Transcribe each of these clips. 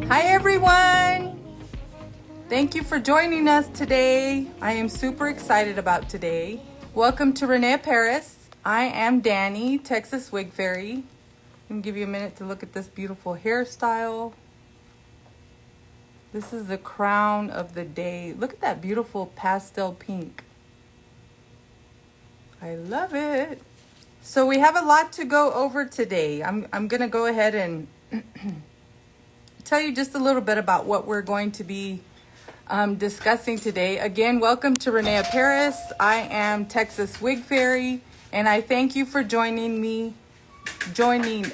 Hi everyone! Thank you for joining us today. I am super excited about today. Welcome to René Paris. I am Danny, Texas Wig Fairy. I'm gonna give you a minute to look at this beautiful hairstyle. This is the crown of the day. Look at that beautiful pastel pink. I love it. So we have a lot to go over today. I'm gonna go ahead and tell you just a little bit about what we're going to be discussing today. Again, welcome to René Paris. I am Texas Wig Fairy, and I thank you for joining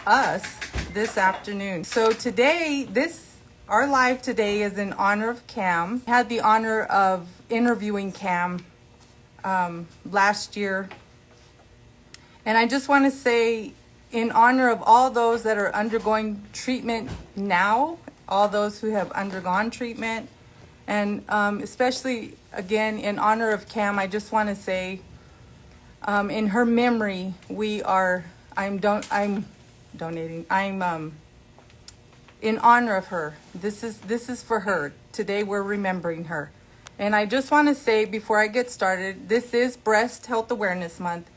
us this afternoon. So today, our live today is in honor of Cam. I had the honor of interviewing Cam last year, and I just want to say, in honor of all those that are undergoing treatment now, all those who have undergone treatment, and especially, again, in honor of Cam, I just want to say, in her memory, I'm donating, in honor of her. This is for her. Today we're remembering her. And I just want to say, before I get started, this is Breast Health Awareness Month.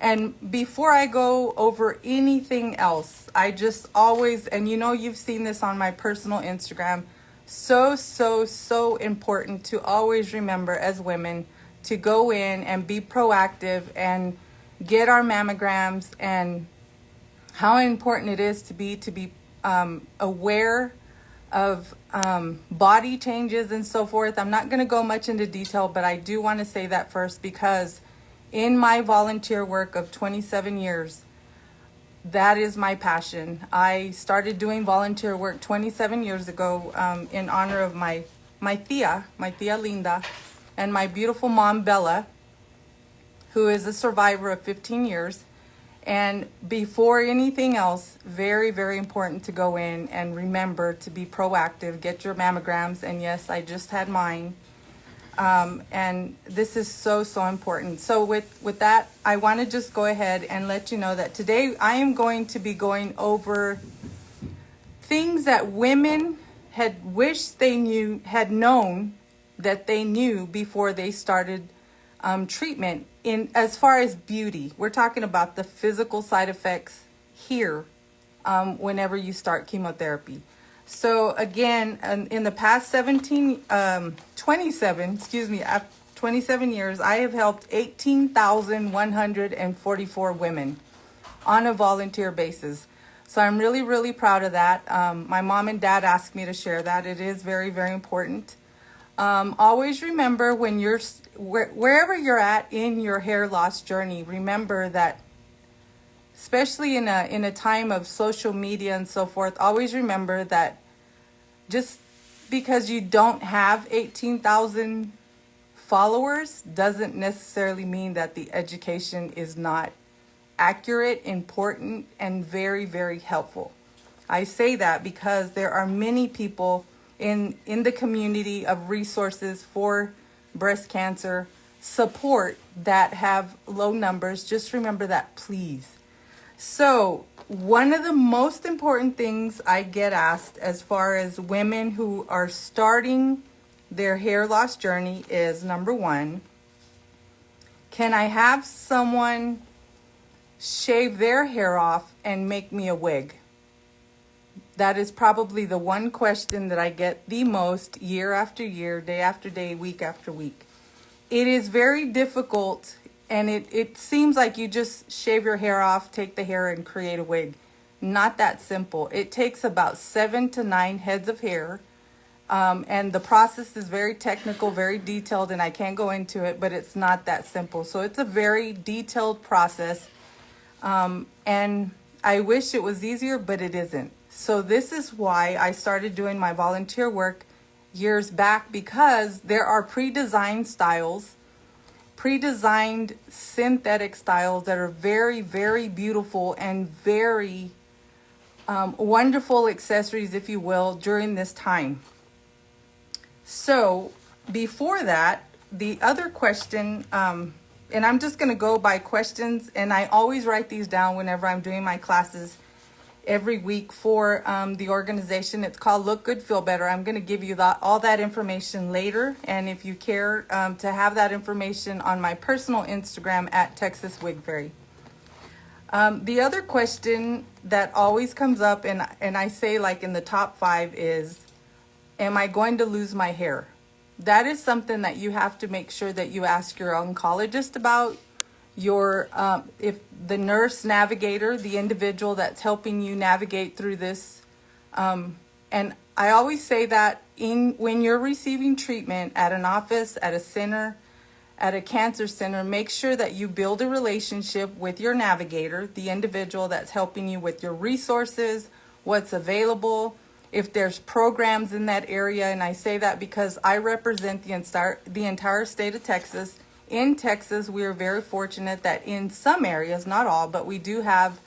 And before I go over anything else, I just always, and you know you've seen this on my personal Instagram, so important to always remember as women to go in and be proactive and get our mammograms, and how important it is to be aware of body changes and so forth. I'm not going to go much into detail, but I do want to say that first, because in my volunteer work of 27 years, that is my passion. I started doing volunteer work 27 years ago in honor of my tia Linda, and my beautiful mom, Bella, who is a survivor of 15 years. And before anything else, very, very important to go in and remember to be proactive, get your mammograms. And yes, I just had mine. And this is so important. So with that, I want to just go ahead and let you know that today I am going to be going over things that women had wished they had known that they knew before they started treatment. In as far as beauty, we're talking about the physical side effects here whenever you start chemotherapy. So again, in the past 27 years, I have helped 18,144 women on a volunteer basis. So I'm really, really proud of that. My mom and dad asked me to share that. It is very, very important. Always remember, when wherever you're at in your hair loss journey, remember that, especially in a time of social media and so forth, always remember that just because you don't have 18,000 followers doesn't necessarily mean that the education is not accurate, important, and very, very helpful. I say that because there are many people in the community of resources for breast cancer support that have low numbers. Just remember that, please. So one of the most important things I get asked as far as women who are starting their hair loss journey is, number one, can I have someone shave their hair off and make me a wig? That is probably the one question that I get the most, year after year, day after day, week after week. It is very difficult, and it seems like you just shave your hair off, take the hair, and create a wig. Not that simple. It takes about 7 to 9 heads of hair, and the process is very technical, very detailed, and I can't go into it, but it's not that simple. So it's a very detailed process, and I wish it was easier, but it isn't. So this is why I started doing my volunteer work years back, because there are pre-designed styles, pre-designed synthetic styles that are very, very beautiful and very wonderful accessories, if you will, during this time. So before that, the other question, and I'm just going to go by questions, and I always write these down whenever I'm doing my classes, every week for the organization. It's called Look Good, Feel Better. I'm going to give you all that information later. And if you care to have that information on my personal Instagram at Texas Wig Fairy. The other question that always comes up, and I say like in the top 5 is, am I going to lose my hair? That is something that you have to make sure that you ask your oncologist about. If the nurse navigator, the individual that's helping you navigate through this. And I always say that when you're receiving treatment at an office, at a center, at a cancer center, make sure that you build a relationship with your navigator, the individual that's helping you with your resources, what's available, if there's programs in that area. And I say that because I represent the entire state of Texas. In Texas, we are very fortunate that in some areas, not all, but we do have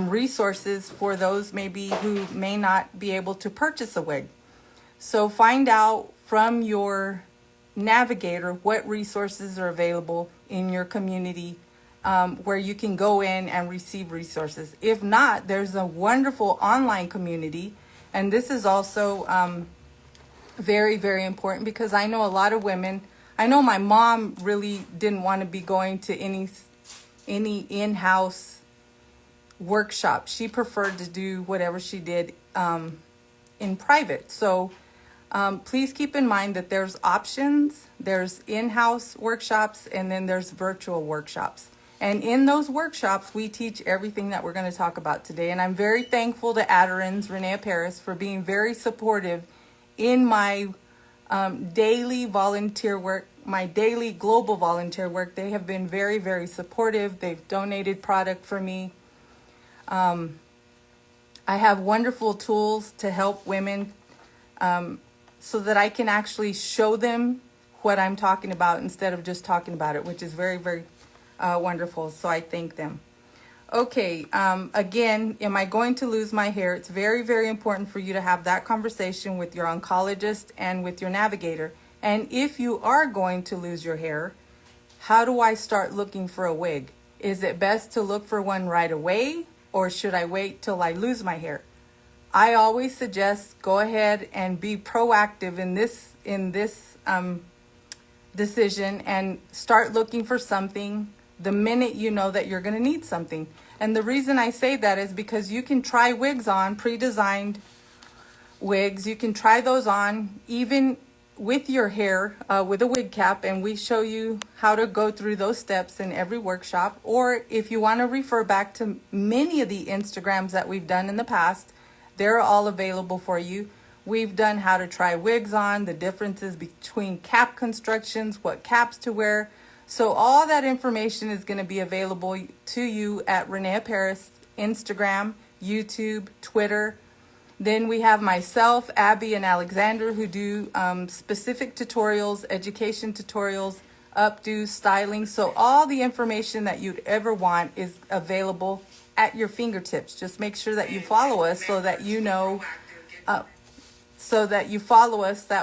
resources for those maybe who may not be able to purchase a wig. So find out from your navigator what resources are available in your community where you can go in and receive resources. If not, there's a wonderful online community. And this is also very, very important because I know a lot of women. I know my mom really didn't want to be going to any in-house workshop. She preferred to do whatever she did in private. So please keep in mind that there's options. There's in-house workshops, and then there's virtual workshops. And in those workshops, we teach everything that we're going to talk about today. And I'm very thankful to Aderans, René Paris, for being very supportive in my daily volunteer work, my daily global volunteer work. They have been very, very supportive. They've donated product for me. I have wonderful tools to help women so that I can actually show them what I'm talking about instead of just talking about it, which is very, very wonderful. So I thank them. Okay, again, am I going to lose my hair? It's very, very important for you to have that conversation with your oncologist and with your navigator. And if you are going to lose your hair, how do I start looking for a wig? Is it best to look for one right away, or should I wait till I lose my hair? I always suggest go ahead and be proactive in this decision and start looking for something the minute you know that you're going to need something. And the reason I say that is because you can try wigs on, pre-designed wigs. You can try those on even with your hair, with a wig cap, and we show you how to go through those steps in every workshop. Or if you want to refer back to many of the Instagrams that we've done in the past, they're all available for you. We've done how to try wigs on, the differences between cap constructions, what caps to wear. So all that information is going to be available to you at René Paris, Instagram, YouTube, Twitter. Then we have myself, Abby, and Alexander who do specific tutorials, education tutorials, updo, styling. So all the information that you'd ever want is available at your fingertips. Just make sure that you follow us so that you know, that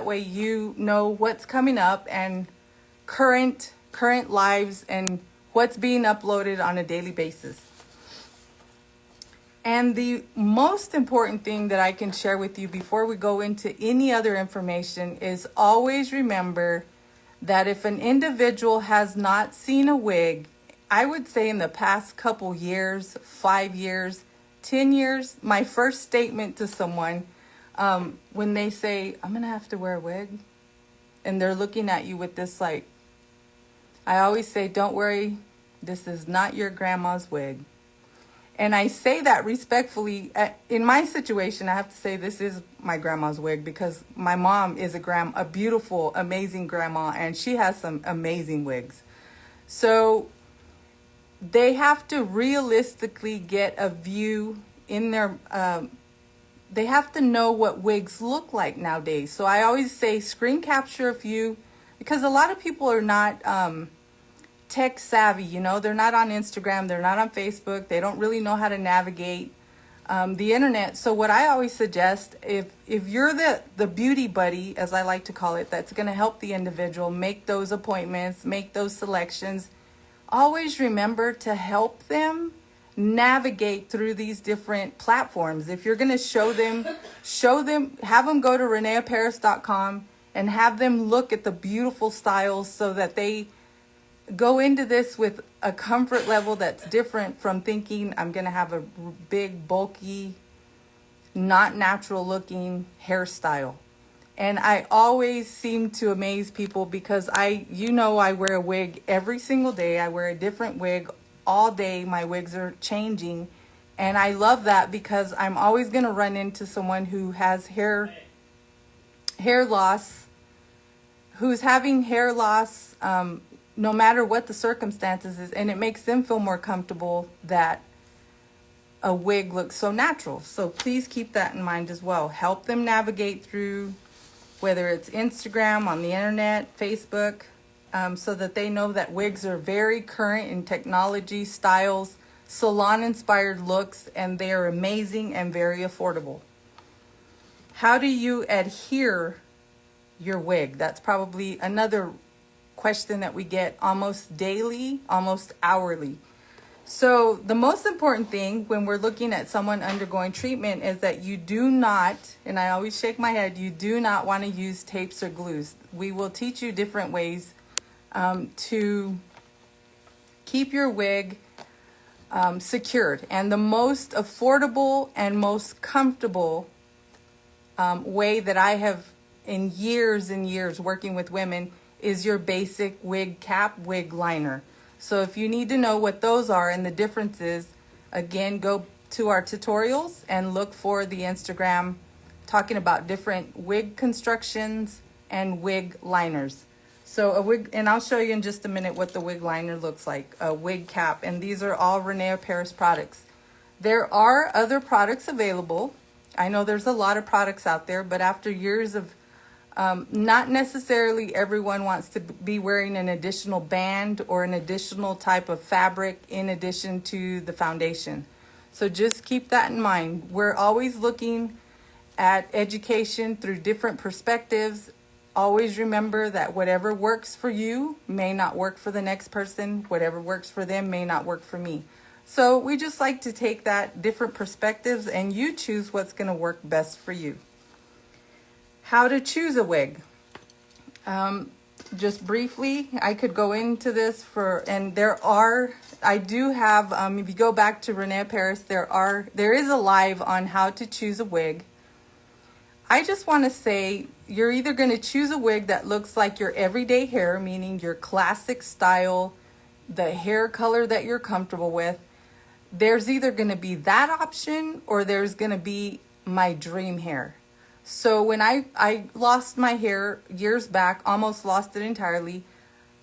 way you know what's coming up and current lives and what's being uploaded on a daily basis. And the most important thing that I can share with you before we go into any other information is always remember that if an individual has not seen a wig, I would say in the past couple years, 5 years, 10 years, my first statement to someone, when they say, I'm going to have to wear a wig, and they're looking at you with this like, I always say, don't worry, this is not your grandma's wig. And I say that respectfully. In my situation, I have to say this is my grandma's wig because my mom is a beautiful, amazing grandma, and she has some amazing wigs. So they have to realistically get a view in their, they have to know what wigs look like nowadays. So I always say screen capture a few, because a lot of people are not tech savvy, you know, they're not on Instagram, they're not on Facebook, they don't really know how to navigate the internet. So what I always suggest, if you're the beauty buddy, as I like to call it, that's going to help the individual make those appointments, make those selections, always remember to help them navigate through these different platforms. If you're going to show them, have them go to reneaparis.com and have them look at the beautiful styles so that they go into this with a comfort level that's different from thinking I'm going to have a big, bulky, not natural looking hairstyle. And I always seem to amaze people because I wear a wig every single day. I wear a different wig all day. My wigs are changing. And I love that because I'm always going to run into someone who has hair loss, who's having hair loss, no matter what the circumstances is. And it makes them feel more comfortable that a wig looks so natural. So please keep that in mind as well. Help them navigate through, whether it's Instagram, on the internet, Facebook, so that they know that wigs are very current in technology, styles, salon-inspired looks, and they are amazing and very affordable. How do you adhere your wig? That's probably another question that we get almost daily, almost hourly. So the most important thing when we're looking at someone undergoing treatment is that you do not, and I always shake my head, you do not want to use tapes or glues. We will teach you different ways to keep your wig secured. And the most affordable and most comfortable way that I have in years and years working with women is your basic wig cap, wig liner. So if you need to know what those are and the differences, again, go to our tutorials and look for the Instagram talking about different wig constructions and wig liners. So a wig, and I'll show you in just a minute what the wig liner looks like, a wig cap, and these are all René Paris products. There are other products available. I know there's a lot of products out there, but after years of not necessarily everyone wants to be wearing an additional band or an additional type of fabric in addition to the foundation. So just keep that in mind. We're always looking at education through different perspectives. Always remember that whatever works for you may not work for the next person. Whatever works for them may not work for me. So we just like to take that different perspectives and you choose what's going to work best for you. How to choose a wig. Just briefly, I could go into this and I do have, if you go back to René Paris, there is a live on how to choose a wig. I just want to say, you're either going to choose a wig that looks like your everyday hair, meaning your classic style, the hair color that you're comfortable with. There's either going to be that option or there's going to be my dream hair. So when I lost my hair years back, almost lost it entirely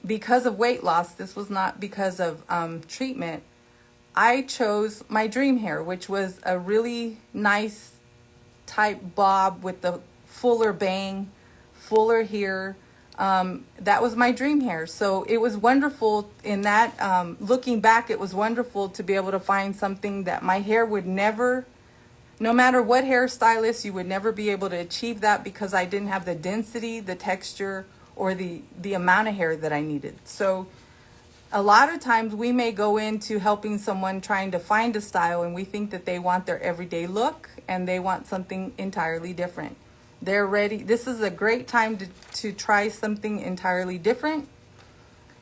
because of weight loss, this was not because of treatment, I chose my dream hair, which was a really nice type bob with the fuller bang, fuller hair. That was my dream hair. So it was wonderful in that, looking back, it was wonderful to be able to find something that my hair would never, no matter what hairstylist, you would never be able to achieve that because I didn't have the density, the texture, or the amount of hair that I needed. So a lot of times we may go into helping someone trying to find a style and we think that they want their everyday look and they want something entirely different. They're ready. This is a great time to try something entirely different.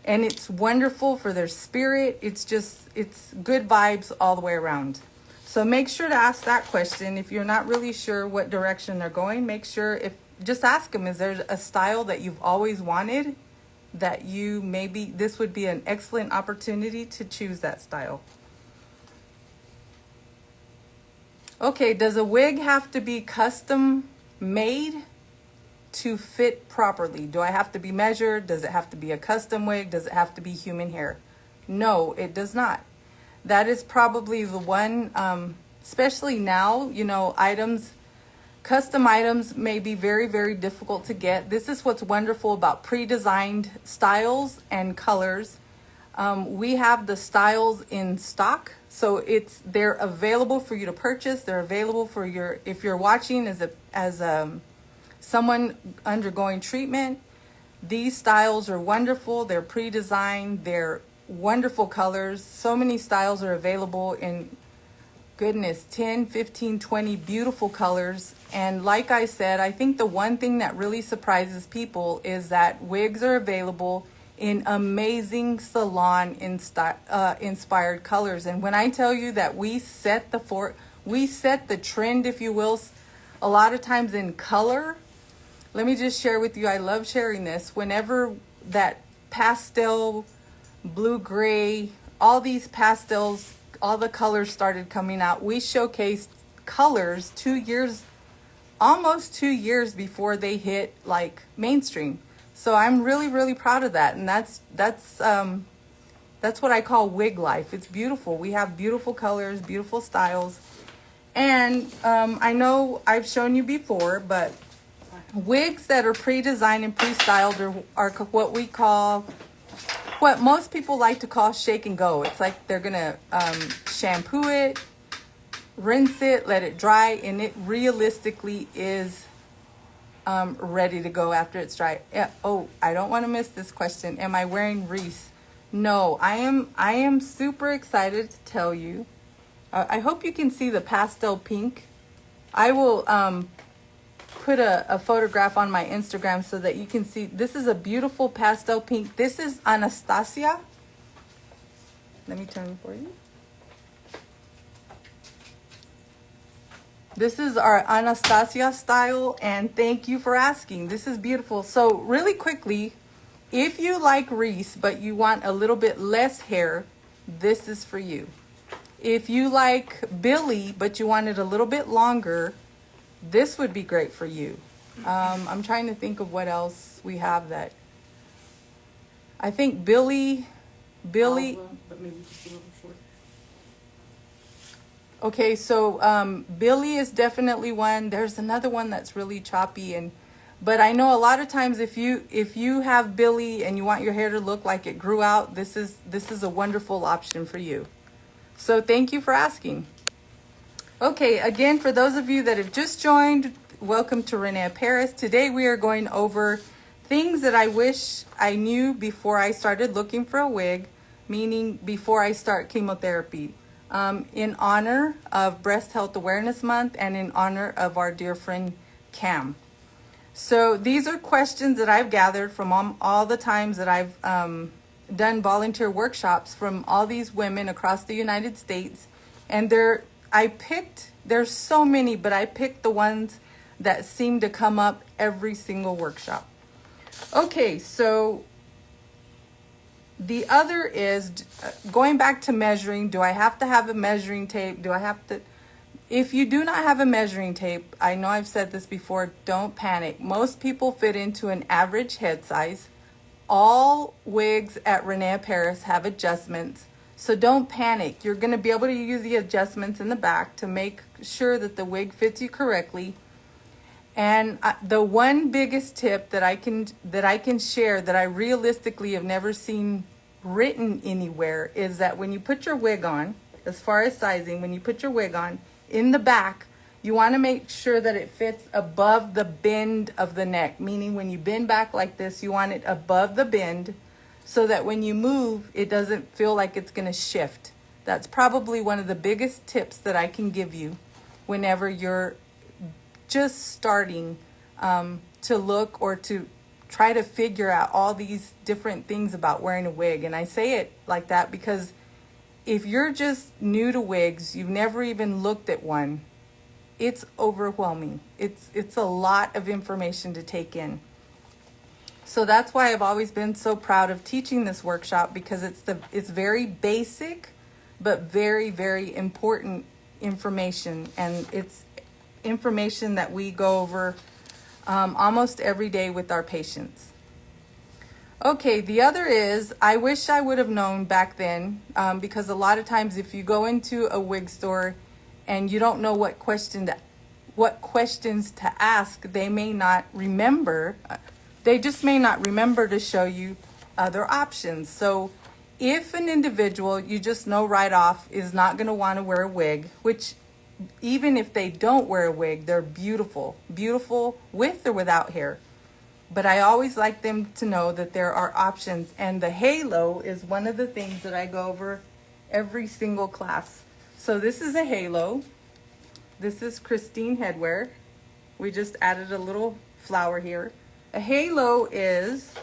And it's wonderful for their spirit. It's good vibes all the way around. So make sure to ask that question. If you're not really sure what direction they're going, just ask them, is there a style that you've always wanted that this would be an excellent opportunity to choose that style. Okay, does a wig have to be custom made to fit properly? Do I have to be measured? Does it have to be a custom wig? Does it have to be human hair? No, it does not. That is probably the one, especially now, custom items may be very, very difficult to get. This is what's wonderful about pre-designed styles and colors. We have the styles in stock, so they're available for you to purchase. They're available for if you're watching as someone undergoing treatment. These styles are wonderful. They're pre-designed. They're wonderful colors. So many styles are available in, goodness, 10, 15, 20 beautiful colors. And like I said, I think the one thing that really surprises people is that wigs are available in amazing salon inspired colors. And when I tell you that we set the trend, if you will, a lot of times in color. Let me just share with you, I love sharing this. Whenever that pastel, blue, gray, all these pastels, all the colors started coming out, we showcased colors 2 years, almost 2 years before they hit like mainstream. So I'm really, really proud of that. And that's what I call wig life. It's beautiful. We have beautiful colors, beautiful styles. And I know I've shown you before, but wigs that are pre-designed and pre-styled are what we call, what most people like to call shake and go. It's like they're gonna shampoo it, rinse it, let it dry, and it realistically is ready to go after it's dry. Oh, I don't want to miss this question. Am I wearing wreaths? No, I am super excited to tell you. I hope you can see the pastel pink. I will put a photograph on my Instagram so that you can see. This is a beautiful pastel pink. This is Anastasia. Let me turn it for you. This is our Anastasia style, and thank you for asking. This is beautiful. So really quickly, if you like wreaths but you want a little bit less hair, this is for you. If you like Billy but you want it a little bit longer, this would be great for you. I'm trying to think of what else we have that. I think Billy. Alva, but maybe just a little short. Okay, so Billy is definitely one. There's another one that's really choppy, but I know a lot of times if you have Billy and you want your hair to look like it grew out, this is a wonderful option for you. So thank you for asking. Okay, again, for those of you that have just joined, welcome to René Paris. Today we are going over things that I wish I knew before I started looking for a wig, meaning before I start chemotherapy. In honor of Breast Health Awareness Month and in honor of our dear friend Cam. So these are questions that I've gathered from all the times that I've done volunteer workshops from all these women across the United States. And there's so many, but I picked the ones that seem to come up every single workshop. Okay, so the other is going back to measuring. Do I have to have a measuring tape? If you do not have a measuring tape, I know I've said this before, don't panic. Most people fit into an average head size. All wigs at René Paris have adjustments, so don't panic. You're going to be able to use the adjustments in the back to make sure that the wig fits you correctly. And the one biggest tip that I can share that I realistically have never seen written anywhere is that when you put your wig on, as far as sizing, when you put your wig on in the back, you want to make sure that it fits above the bend of the neck, meaning when you bend back like this, you want it above the bend so that when you move, it doesn't feel like it's going to shift. That's probably one of the biggest tips that I can give you whenever you're just starting to look or to try to figure out all these different things about wearing a wig. And I say it like that because if you're just new to wigs, you've never even looked at one, it's overwhelming. It's a lot of information to take in. So that's why I've always been so proud of teaching this workshop, because it's very basic but very, very important information, and it's information that we go over almost every day with our patients. Okay, the other is, I wish I would have known back then, because a lot of times if you go into a wig store and you don't know what questions to ask, they may not remember. They just may not remember to show you other options. So if an individual you just know right off is not going to want to wear a wig, which even if they don't wear a wig, they're beautiful, beautiful with or without hair. but I always like them to know that there are options. And the halo is one of the things that I go over every single class. So this is a halo. This is Christine Headwear. We just added a little flower here. A halo is,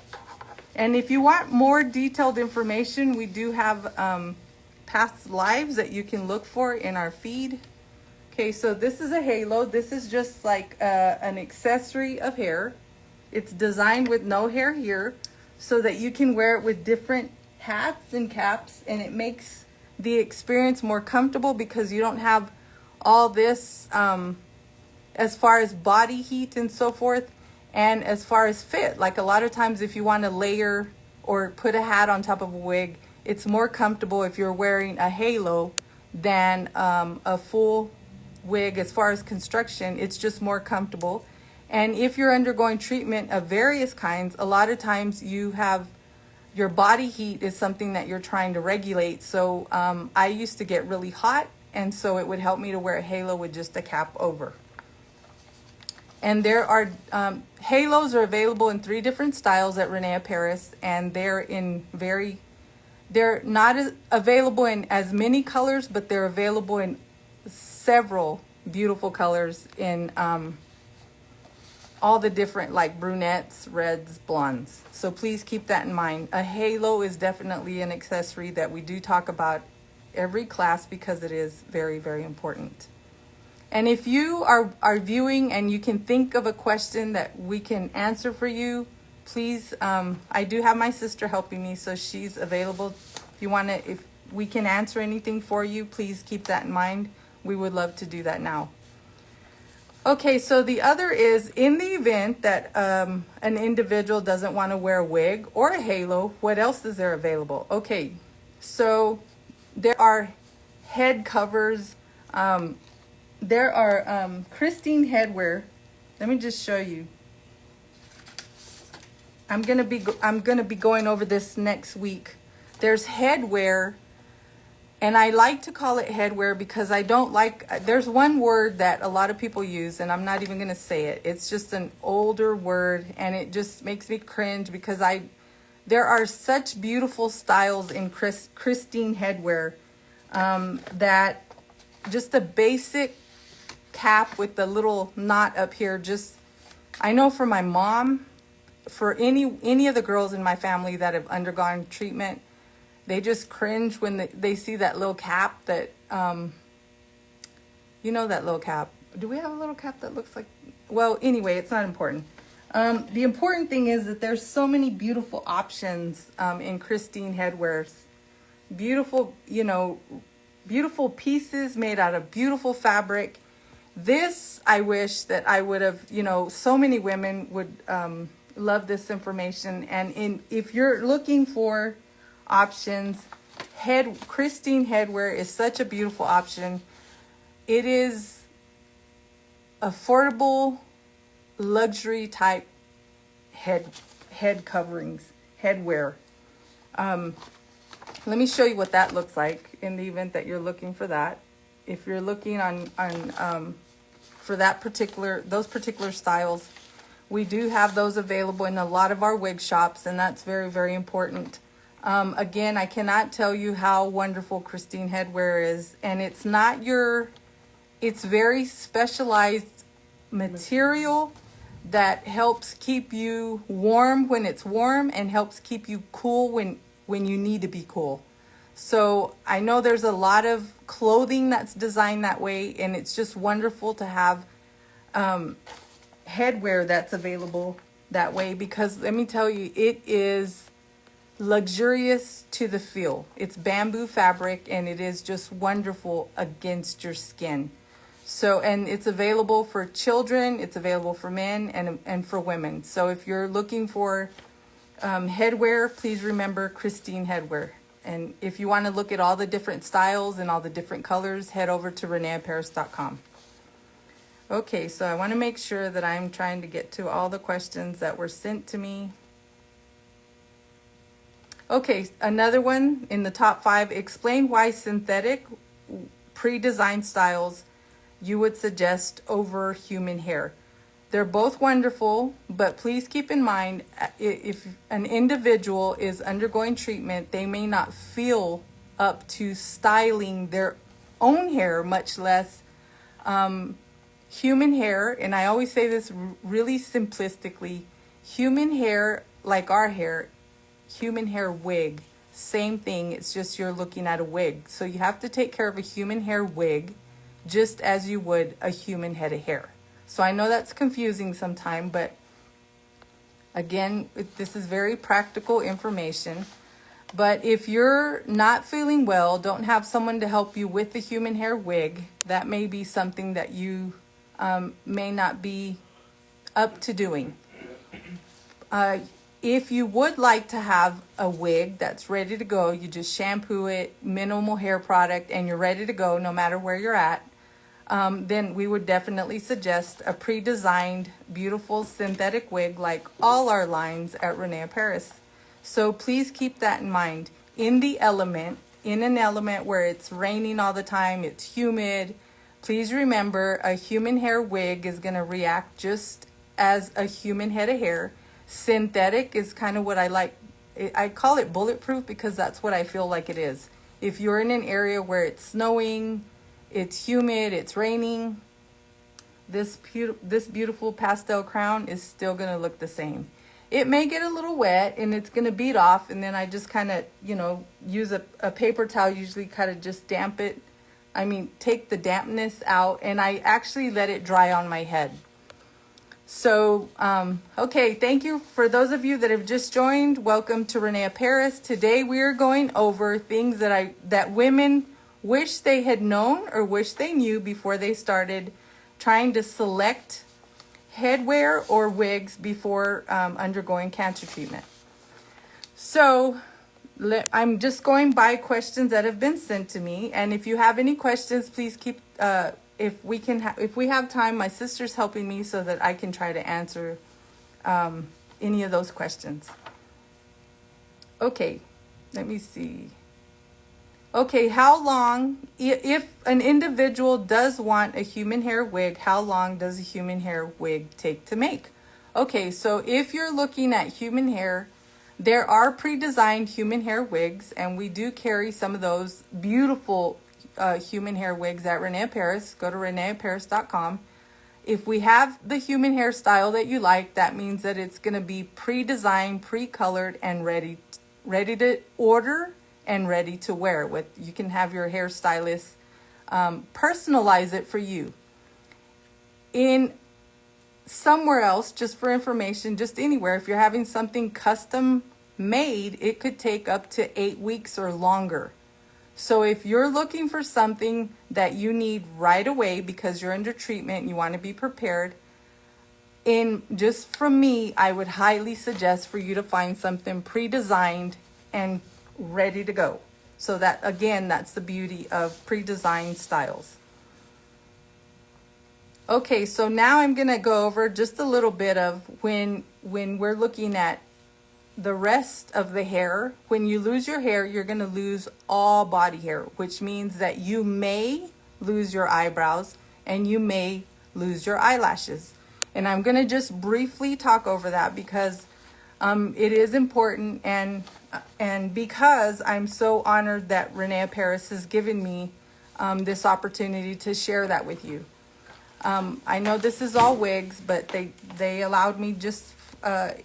and if you want more detailed information, we do have past lives that you can look for in our feed. Okay, so this is a halo. This is just like an accessory of hair. It's designed with no hair here so that you can wear it with different hats and caps, and it makes the experience more comfortable because you don't have all this as far as body heat and so forth, and as far as fit. Like a lot of times if you want to layer or put a hat on top of a wig, it's more comfortable if you're wearing a halo than a full wig. As far as construction, it's just more comfortable. And if you're undergoing treatment of various kinds, a lot of times you have your body heat is something that you're trying to regulate. So I used to get really hot, and so it would help me to wear a halo with just a cap over. And there are halos are available in 3 different styles at René Paris, and they're not available in as many colors, but they're available in several beautiful colors in all the different, like brunettes, reds, blondes. So please keep that in mind. A halo is definitely an accessory that we do talk about every class because it is very, very important. And if you are viewing and you can think of a question that we can answer for you, please, I do have my sister helping me, so she's available. If we can answer anything for you, please keep that in mind. We would love to do that now. Okay, so the other is, in the event that an individual doesn't want to wear a wig or a halo, what else is there available? Okay, so there are head covers. There are Christine Headwear. Let me just show you. I'm gonna be going over this next week. There's headwear, and I like to call it headwear because I don't like, there's one word that a lot of people use, and I'm not even gonna say it. It's just an older word, and it just makes me cringe because there are such beautiful styles in Christine Headwear that just a basic cap with the little knot up here, just, I know for my mom, for any of the girls in my family that have undergone treatment, they just cringe when they see that little cap that, you know, that little cap. Do we have a little cap that looks like, well, anyway, it's not important. The important thing is that there's so many beautiful options in Christine Headwear. Beautiful, you know, beautiful pieces made out of beautiful fabric. This, I wish that I would have, you know, so many women would love this information. And if you're looking for options, Christine Headwear is such a beautiful option. It is affordable, luxury type head coverings, headwear. Let me show you what that looks like in the event that you're looking for that. If you're looking for those particular styles, we do have those available in a lot of our wig shops, and that's very, very important. Again, I cannot tell you how wonderful Christine Headwear is, and it's very specialized material that helps keep you warm when it's warm and helps keep you cool when you need to be cool. So I know there's a lot of clothing that's designed that way, and it's just wonderful to have headwear that's available that way, because let me tell you, it is luxurious to the feel. It's bamboo fabric, and it is just wonderful against your skin. So, and it's available for children, it's available for men and for women. So if you're looking for headwear, please remember Christine Headwear. And if you want to look at all the different styles and all the different colors, head over to reneeparis.com. Okay, so I want to make sure that I'm trying to get to all the questions that were sent to me. Okay, another one in the top 5. Explain why synthetic pre-designed styles you would suggest over human hair. They're both wonderful, but please keep in mind, if an individual is undergoing treatment, they may not feel up to styling their own hair, much less human hair. And I always say this really simplistically: human hair, like our hair, human hair wig, same thing. It's just you're looking at a wig. So you have to take care of a human hair wig just as you would a human head of hair. So I know that's confusing sometimes, but again, this is very practical information. But if you're not feeling well, don't have someone to help you with the human hair wig, that may be something that you may not be up to doing. If you would like to have a wig that's ready to go, you just shampoo it, minimal hair product, and you're ready to go no matter where you're at, then we would definitely suggest a pre-designed, beautiful synthetic wig like all our lines at René Paris. So please keep that in mind. In the element, in an element where it's raining all the time, it's humid, please remember a human hair wig is going to react just as a human head of hair. Synthetic is kind of what I like. I call it bulletproof because that's what I feel like it is. If you're in an area where it's snowing, it's humid, it's raining, this beautiful pastel crown is still going to look the same. It may get a little wet and it's going to bead off, and then I just kind of, use a paper towel, usually kind of just damp it. Take the dampness out, and I actually let it dry on my head. So, okay, thank you for those of you that have just joined. Welcome to René Paris. Today we are going over things that women wish they had known or wish they knew before they started trying to select headwear or wigs before undergoing cancer treatment. So I'm just going by questions that have been sent to me, and if you have any questions, please keep. If we have time, my sister's helping me so that I can try to answer any of those questions. Okay, let me see. Okay, how long, if an individual does want a human hair wig, how long does a human hair wig take to make? Okay, so if you're looking at human hair, there are pre-designed human hair wigs, and we do carry some of those beautiful human hair wigs at René Paris. Go to reneparis.com. If we have the human hair style that you like, that means that it's going to be pre-designed, pre-colored, and ready to order and ready to wear. You can have your hairstylist personalize it for you. In somewhere else, just for information, just anywhere, if you're having something custom made, it could take up to 8 weeks or longer. So if you're looking for something that you need right away because you're under treatment and you want to be prepared, just from me, I would highly suggest for you to find something pre-designed and ready to go. So that, again, that's the beauty of pre-designed styles. Okay, so now I'm going to go over just a little bit of when we're looking at the rest of the hair. When you lose your hair, you're going to lose all body hair, which means that you may lose your eyebrows and you may lose your eyelashes. And I'm going to just briefly talk over that because it is important, and because I'm so honored that René Paris has given me this opportunity to share that with you. I know this is all wigs, but they allowed me just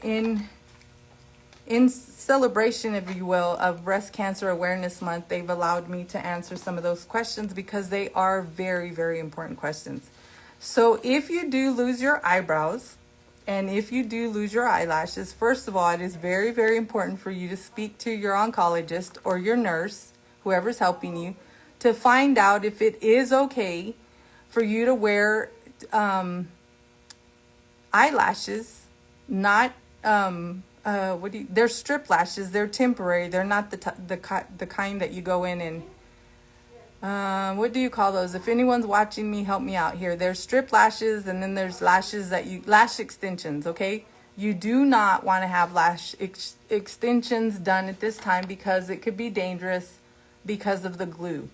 in celebration, if you will, of Breast Cancer Awareness Month, they've allowed me to answer some of those questions because they are very, very important questions. So if you do lose your eyebrows and if you do lose your eyelashes, first of all, it is very, very important for you to speak to your oncologist or your nurse, whoever's helping you, to find out if it is okay for you to wear eyelashes, not they're strip lashes. They're temporary. They're not the kind that you go in and what do you call those? If anyone's watching me, help me out here. There's strip lashes, and then there's lashes lash extensions. Okay, you do not want to have lash extensions done at this time because it could be dangerous because of the glue.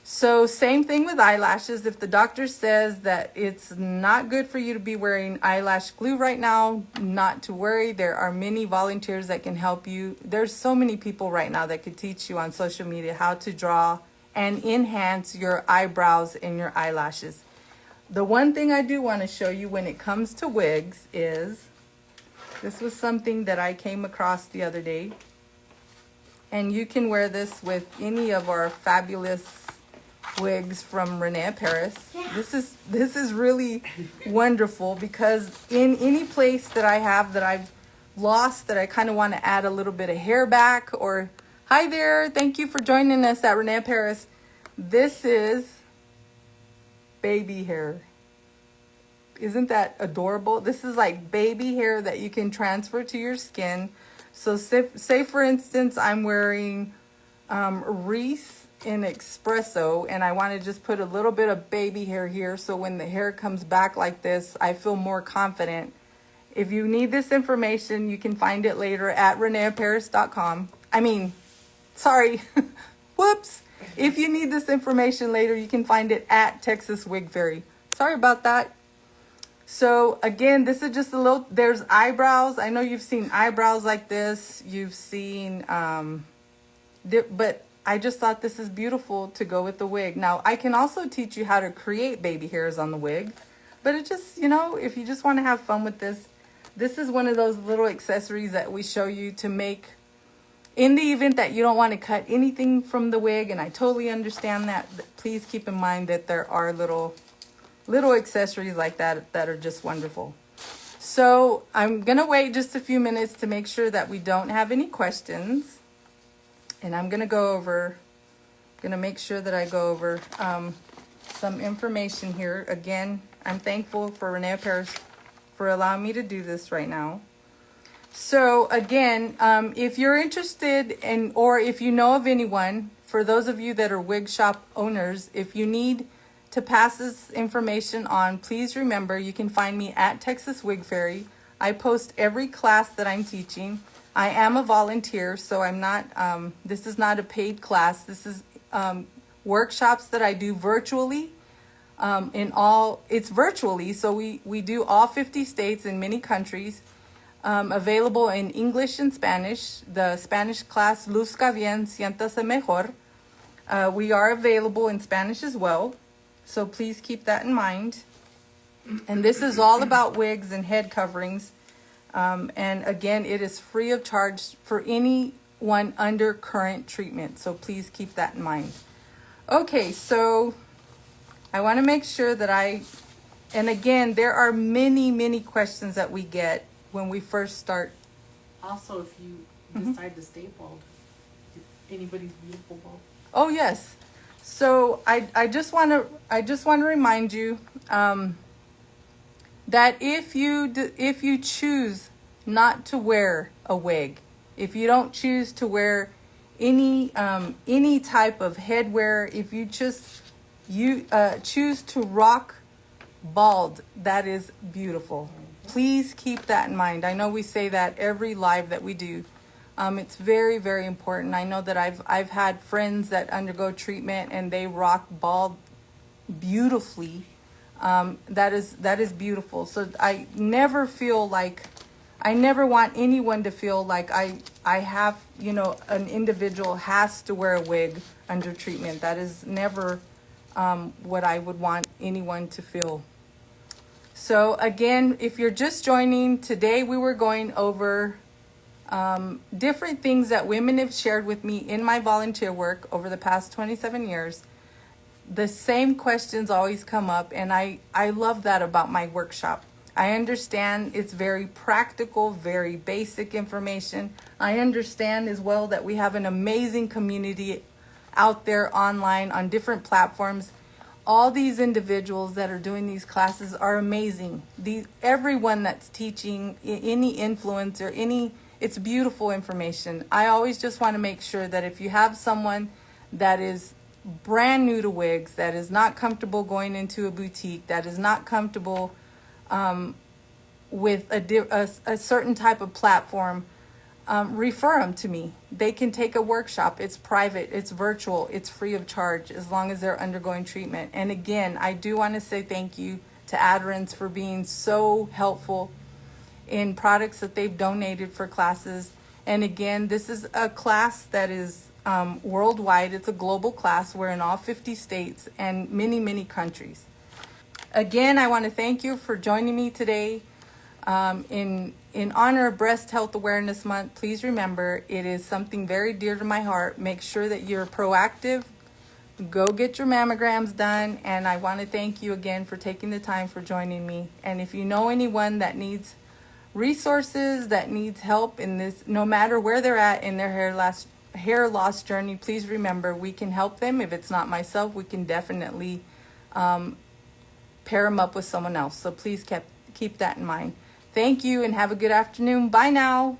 So same thing with eyelashes. If the doctor says that it's not good for you to be wearing eyelash glue right now, not to worry. There are many volunteers that can help you. There's so many people right now that could teach you on social media how to draw and enhance your eyebrows and your eyelashes. The one thing I do want to show you when it comes to wigs is, this was something that I came across the other day. And you can wear this with any of our fabulous wigs from René Paris. This is really wonderful because in any place that I have that I've lost that I kind of want to add a little bit of hair back, or hi there, thank you for joining us at René Paris. This is baby hair. Isn't that adorable? This is like baby hair that you can transfer to your skin. So say for instance, I'm wearing Reese in espresso and I want to just put a little bit of baby hair here, so when the hair comes back like this, I feel more confident. If you need this information, you can find it later at reneparis.com. I mean, sorry, whoops. If you need this information later, you can find it at Texas Wig Fairy. Sorry about that. So again, this is just a little, there's eyebrows. I know you've seen eyebrows like this. You've seen, but I just thought this is beautiful to go with the wig. Now, I can also teach you how to create baby hairs on the wig, but it just, you know, if you just want to have fun with this, this is one of those little accessories that we show you to make in the event that you don't want to cut anything from the wig. And I totally understand that. Please keep in mind that there are little accessories like that that are just wonderful. So I'm going to wait just a few minutes to make sure that we don't have any questions. And I'm going to make sure that I go over some information here. Again, I'm thankful for René Paris for allowing me to do this right now. So again, if you're interested in, or if you know of anyone, for those of you that are wig shop owners, if you need to pass this information on, please remember you can find me at Texas Wig Fairy. I post every class that I'm teaching. I am a volunteer, so I'm not, this is not a paid class. This is workshops that I do virtually. It's virtually, so we do all 50 states and many countries. Available in English and Spanish. The Spanish class, Luzca bien, siéntase mejor. We are available in Spanish as well, so please keep that in mind. And this is all about wigs and head coverings. And again, it is free of charge for anyone under current treatment. So please keep that in mind. Okay, so I want to make sure that and again, there are many, many questions that we get when we first start. Also, if you decide to stay bald, anybody's beautiful bald. Oh yes. So I just want to remind you that if you choose not to wear a wig, if you don't choose to wear any type of headwear, if you choose to rock bald, that is beautiful. Please keep that in mind. I know we say that every live that we do. It's very, very important. I know that I've had friends that undergo treatment and they rock bald beautifully. That is beautiful. So I never want anyone to feel like I have, an individual has to wear a wig under treatment. That is never what I would want anyone to feel. So again, if you're just joining, today we were going over different things that women have shared with me in my volunteer work over the past 27 years. The same questions always come up, and I love that about my workshop. I understand it's very practical, very basic information. I understand as well that we have an amazing community out there online on different platforms. All these individuals that are doing these classes are amazing. Everyone that's teaching, any influencer, it's beautiful information. I always just want to make sure that if you have someone that is brand new to wigs, that is not comfortable going into a boutique, that is not comfortable with a certain type of platform, refer them to me. They can take a workshop. It's private, it's virtual, it's free of charge as long as they're undergoing treatment. And again, I do want to say thank you to Aderans for being so helpful in products that they've donated for classes. And again, this is a class that is worldwide. It's a global class. We're in all 50 states and many, many countries. Again, I want to thank you for joining me today. In honor of Breast Health Awareness Month, please remember it is something very dear to my heart. Make sure that you're proactive. Go get your mammograms done. And I want to thank you again for taking the time for joining me. And if you know anyone that needs resources, that needs help in this, no matter where they're at in their hair loss journey, please remember we can help them. If it's not myself, we can definitely pair them up with someone else. So please keep that in mind. Thank you and have a good afternoon. Bye now.